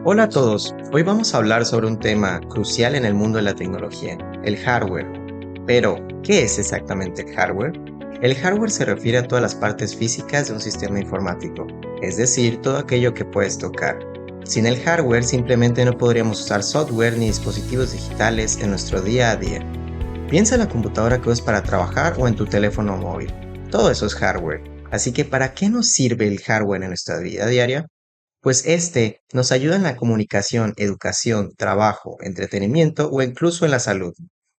Hola a todos, hoy vamos a hablar sobre un tema crucial en el mundo de la tecnología, el hardware. Pero, ¿qué es exactamente el hardware? El hardware se refiere a todas las partes físicas de un sistema informático, es decir, todo aquello que puedes tocar. Sin el hardware simplemente no podríamos usar software ni dispositivos digitales en nuestro día a día. Piensa en la computadora que usas para trabajar o en tu teléfono móvil. Todo eso es hardware. Así que, ¿para qué nos sirve el hardware en nuestra vida diaria? Pues este nos ayuda en la comunicación, educación, trabajo, entretenimiento o incluso en la salud.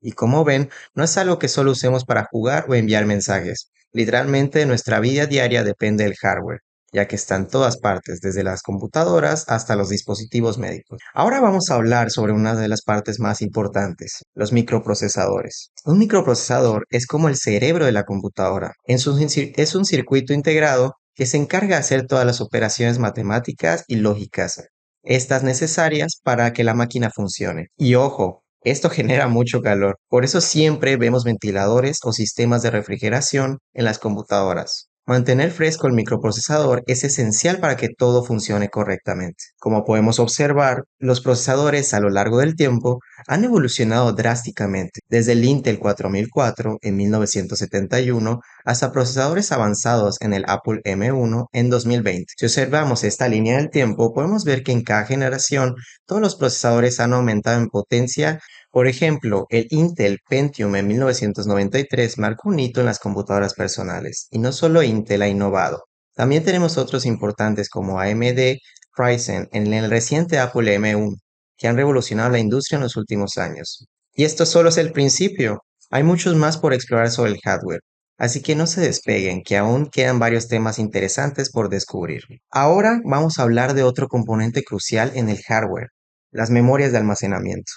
Y como ven, no es algo que solo usemos para jugar o enviar mensajes. Literalmente nuestra vida diaria depende del hardware, ya que está en todas partes, desde las computadoras hasta los dispositivos médicos. Ahora vamos a hablar sobre una de las partes más importantes, los microprocesadores. Un microprocesador es como el cerebro de la computadora. Es un circuito integrado que se encarga de hacer todas las operaciones matemáticas y lógicas, estas necesarias para que la máquina funcione. Y ojo, esto genera mucho calor, por eso siempre vemos ventiladores o sistemas de refrigeración en las computadoras. Mantener fresco el microprocesador es esencial para que todo funcione correctamente. Como podemos observar, los procesadores a lo largo del tiempo han evolucionado drásticamente, desde el Intel 4004 en 1971 hasta procesadores avanzados en el Apple M1 en 2020. Si observamos esta línea del tiempo, podemos ver que en cada generación todos los procesadores han aumentado en potencia. Por ejemplo, el Intel Pentium en 1993 marcó un hito en las computadoras personales, y no solo Intel ha innovado. También tenemos otros importantes como AMD Ryzen en el reciente Apple M1, que han revolucionado la industria en los últimos años. Y esto solo es el principio. Hay muchos más por explorar sobre el hardware. Así que no se despeguen, que aún quedan varios temas interesantes por descubrir. Ahora vamos a hablar de otro componente crucial en el hardware, las memorias de almacenamiento.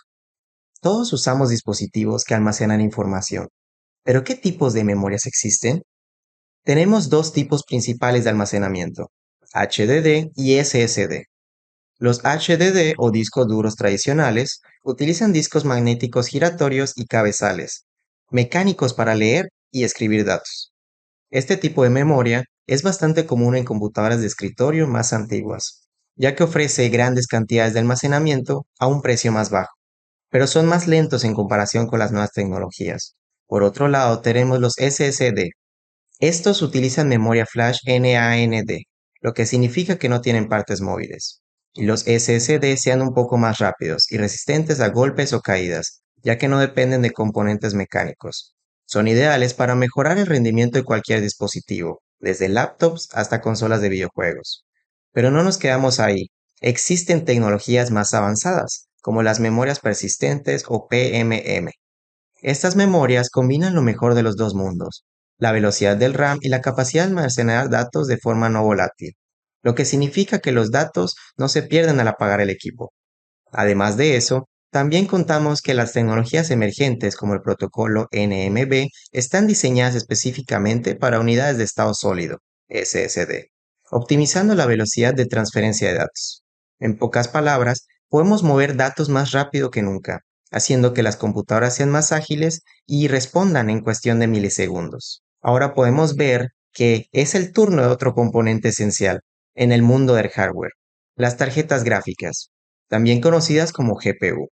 Todos usamos dispositivos que almacenan información, pero ¿qué tipos de memorias existen? Tenemos dos tipos principales de almacenamiento, HDD y SSD. Los HDD o discos duros tradicionales utilizan discos magnéticos giratorios y cabezales, mecánicos para leer y escribir datos. Este tipo de memoria es bastante común en computadoras de escritorio más antiguas, ya que ofrece grandes cantidades de almacenamiento a un precio más bajo, pero son más lentos en comparación con las nuevas tecnologías. Por otro lado, tenemos los SSD. Estos utilizan memoria flash NAND, lo que significa que no tienen partes móviles. Y los SSD sean un poco más rápidos y resistentes a golpes o caídas, ya que no dependen de componentes mecánicos. Son ideales para mejorar el rendimiento de cualquier dispositivo, desde laptops hasta consolas de videojuegos. Pero no nos quedamos ahí. Existen tecnologías más avanzadas, como las memorias persistentes o PMM. Estas memorias combinan lo mejor de los dos mundos, la velocidad del RAM y la capacidad de almacenar datos de forma no volátil, lo que significa que los datos no se pierden al apagar el equipo. Además de eso, también contamos que las tecnologías emergentes como el protocolo NMB están diseñadas específicamente para unidades de estado sólido, SSD, optimizando la velocidad de transferencia de datos. En pocas palabras, podemos mover datos más rápido que nunca, haciendo que las computadoras sean más ágiles y respondan en cuestión de milisegundos. Ahora podemos ver que es el turno de otro componente esencial en el mundo del hardware, las tarjetas gráficas, también conocidas como GPU.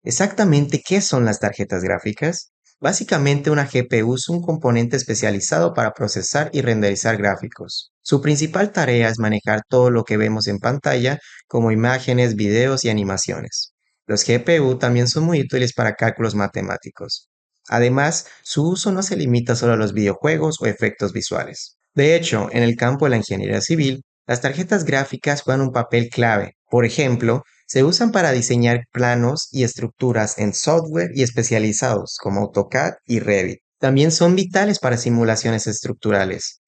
Exactamente, ¿qué son las tarjetas gráficas? Básicamente una GPU es un componente especializado para procesar y renderizar gráficos. Su principal tarea es manejar todo lo que vemos en pantalla, como imágenes, videos y animaciones. Los GPU también son muy útiles para cálculos matemáticos. Además, su uso no se limita solo a los videojuegos o efectos visuales. De hecho, en el campo de la ingeniería civil, las tarjetas gráficas juegan un papel clave. Por ejemplo, se usan para diseñar planos y estructuras en software y especializados como AutoCAD y Revit. También son vitales para simulaciones estructurales.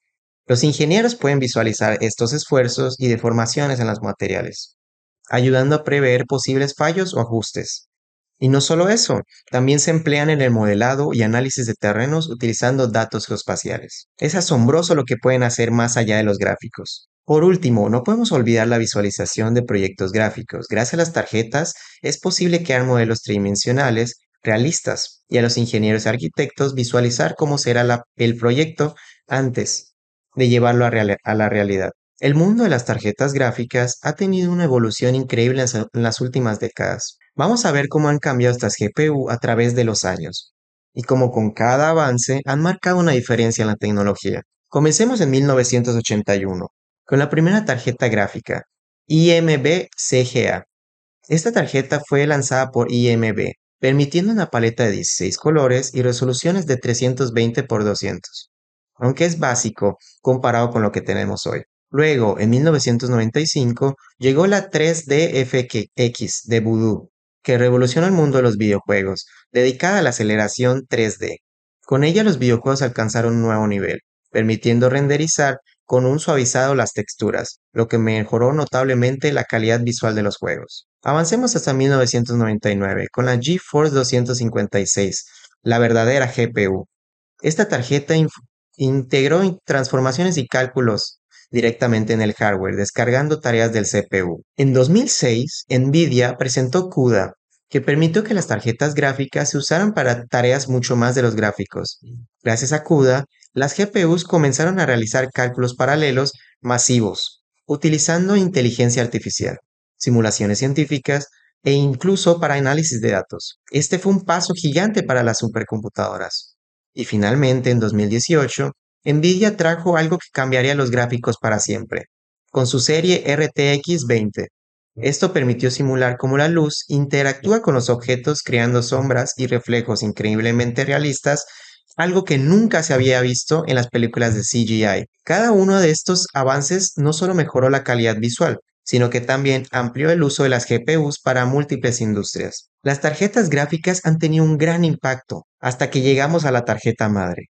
Los ingenieros pueden visualizar estos esfuerzos y deformaciones en los materiales, ayudando a prever posibles fallos o ajustes. Y no solo eso, también se emplean en el modelado y análisis de terrenos utilizando datos geoespaciales. Es asombroso lo que pueden hacer más allá de los gráficos. Por último, no podemos olvidar la visualización de proyectos gráficos. Gracias a las tarjetas es posible crear modelos tridimensionales realistas y a los ingenieros y arquitectos visualizar cómo será el proyecto antes de llevarlo a la realidad. El mundo de las tarjetas gráficas ha tenido una evolución increíble en las últimas décadas. Vamos a ver cómo han cambiado estas GPU a través de los años y cómo con cada avance han marcado una diferencia en la tecnología. Comencemos en 1981 con la primera tarjeta gráfica, IMB CGA. Esta tarjeta fue lanzada por IMB, permitiendo una paleta de 16 colores y resoluciones de 320 por 200, aunque es básico comparado con lo que tenemos hoy. Luego, en 1995, llegó la 3D FX de Voodoo, que revolucionó el mundo de los videojuegos, dedicada a la aceleración 3D. Con ella los videojuegos alcanzaron un nuevo nivel, permitiendo renderizar con un suavizado las texturas, lo que mejoró notablemente la calidad visual de los juegos. Avancemos hasta 1999 con la GeForce 256, la verdadera GPU. Esta tarjeta integró transformaciones y cálculos directamente en el hardware, descargando tareas del CPU. En 2006, Nvidia presentó CUDA, que permitió que las tarjetas gráficas se usaran para tareas mucho más de los gráficos. Gracias a CUDA, las GPUs comenzaron a realizar cálculos paralelos masivos, utilizando inteligencia artificial, simulaciones científicas e incluso para análisis de datos. Este fue un paso gigante para las supercomputadoras. Y finalmente, en 2018, Nvidia trajo algo que cambiaría los gráficos para siempre, con su serie RTX 20. Esto permitió simular cómo la luz interactúa con los objetos creando sombras y reflejos increíblemente realistas, algo que nunca se había visto en las películas de CGI. Cada uno de estos avances no solo mejoró la calidad visual, sino que también amplió el uso de las GPUs para múltiples industrias. Las tarjetas gráficas han tenido un gran impacto hasta que llegamos a la tarjeta madre,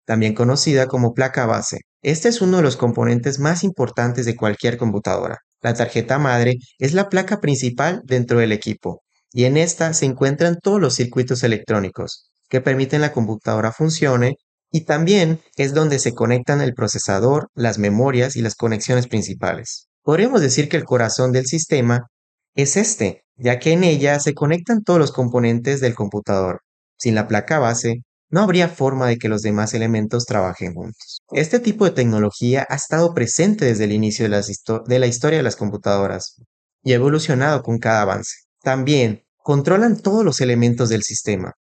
también conocida como placa base. Este es uno de los componentes más importantes de cualquier computadora. La tarjeta madre es la placa principal dentro del equipo, y en esta se encuentran todos los circuitos electrónicos que permiten la computadora funcione, y también es donde se conectan el procesador, las memorias y las conexiones principales. Podríamos decir que el corazón del sistema es este, ya que en ella se conectan todos los componentes del computador. Sin la placa base, no habría forma de que los demás elementos trabajen juntos. Este tipo de tecnología ha estado presente desde el inicio de la historia de las computadoras y ha evolucionado con cada avance. También controlan todos los elementos del sistema.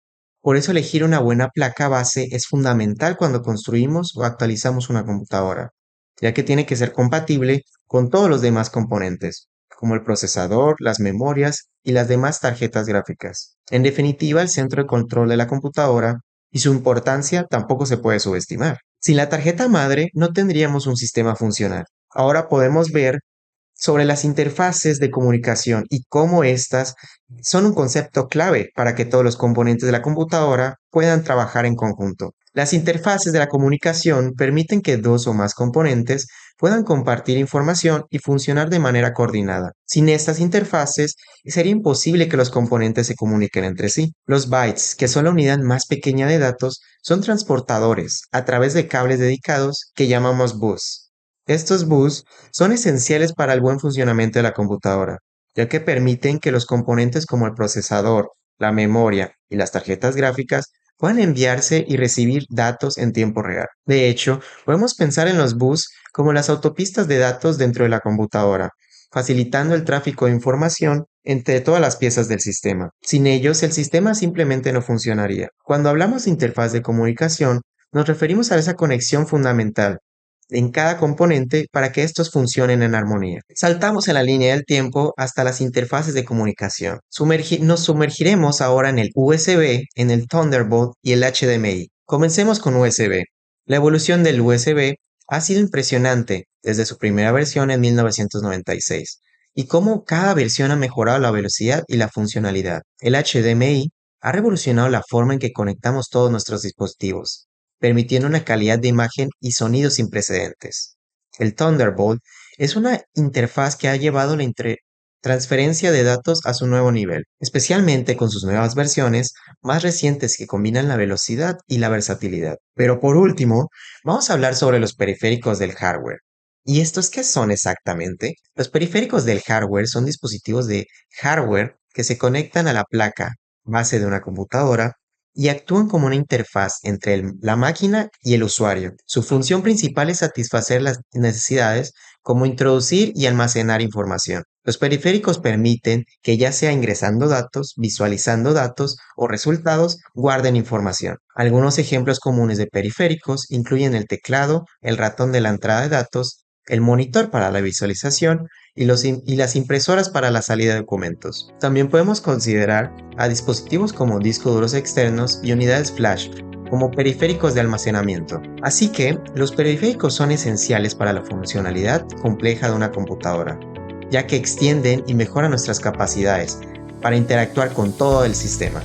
Por eso elegir una buena placa base es fundamental cuando construimos o actualizamos una computadora, ya que tiene que ser compatible con todos los demás componentes, como el procesador, las memorias y las demás tarjetas gráficas. En definitiva, el centro de control de la computadora y su importancia tampoco se puede subestimar. Sin la tarjeta madre no tendríamos un sistema funcional. Ahora podemos ver sobre las interfaces de comunicación y cómo éstas son un concepto clave para que todos los componentes de la computadora puedan trabajar en conjunto. Las interfaces de la comunicación permiten que dos o más componentes puedan compartir información y funcionar de manera coordinada. Sin estas interfaces, sería imposible que los componentes se comuniquen entre sí. Los bytes, que son la unidad más pequeña de datos, son transportadores a través de cables dedicados que llamamos bus. Estos bus son esenciales para el buen funcionamiento de la computadora, ya que permiten que los componentes como el procesador, la memoria y las tarjetas gráficas puedan enviarse y recibir datos en tiempo real. De hecho, podemos pensar en los bus como las autopistas de datos dentro de la computadora, facilitando el tráfico de información entre todas las piezas del sistema. Sin ellos, el sistema simplemente no funcionaría. Cuando hablamos de interfaz de comunicación, nos referimos a esa conexión fundamental en cada componente para que estos funcionen en armonía. Saltamos en la línea del tiempo hasta las interfaces de comunicación. Nos sumergiremos ahora en el USB, en el Thunderbolt y el HDMI. Comencemos con USB. La evolución del USB ha sido impresionante desde su primera versión en 1996 y cómo cada versión ha mejorado la velocidad y la funcionalidad. El HDMI ha revolucionado la forma en que conectamos todos nuestros dispositivos, permitiendo una calidad de imagen y sonido sin precedentes. El Thunderbolt es una interfaz que ha llevado la transferencia de datos a su nuevo nivel, especialmente con sus nuevas versiones más recientes que combinan la velocidad y la versatilidad. Pero por último, vamos a hablar sobre los periféricos del hardware. ¿Y estos qué son exactamente? Los periféricos del hardware son dispositivos de hardware que se conectan a la placa base de una computadora y actúan como una interfaz entre la máquina y el usuario. Su función principal es satisfacer las necesidades como introducir y almacenar información. Los periféricos permiten que ya sea ingresando datos, visualizando datos o resultados, guarden información. Algunos ejemplos comunes de periféricos incluyen el teclado, el ratón de la entrada de datos, el monitor para la visualización y las impresoras para la salida de documentos. También podemos considerar a dispositivos como discos duros externos y unidades flash como periféricos de almacenamiento. Así que los periféricos son esenciales para la funcionalidad compleja de una computadora, ya que extienden y mejoran nuestras capacidades para interactuar con todo el sistema.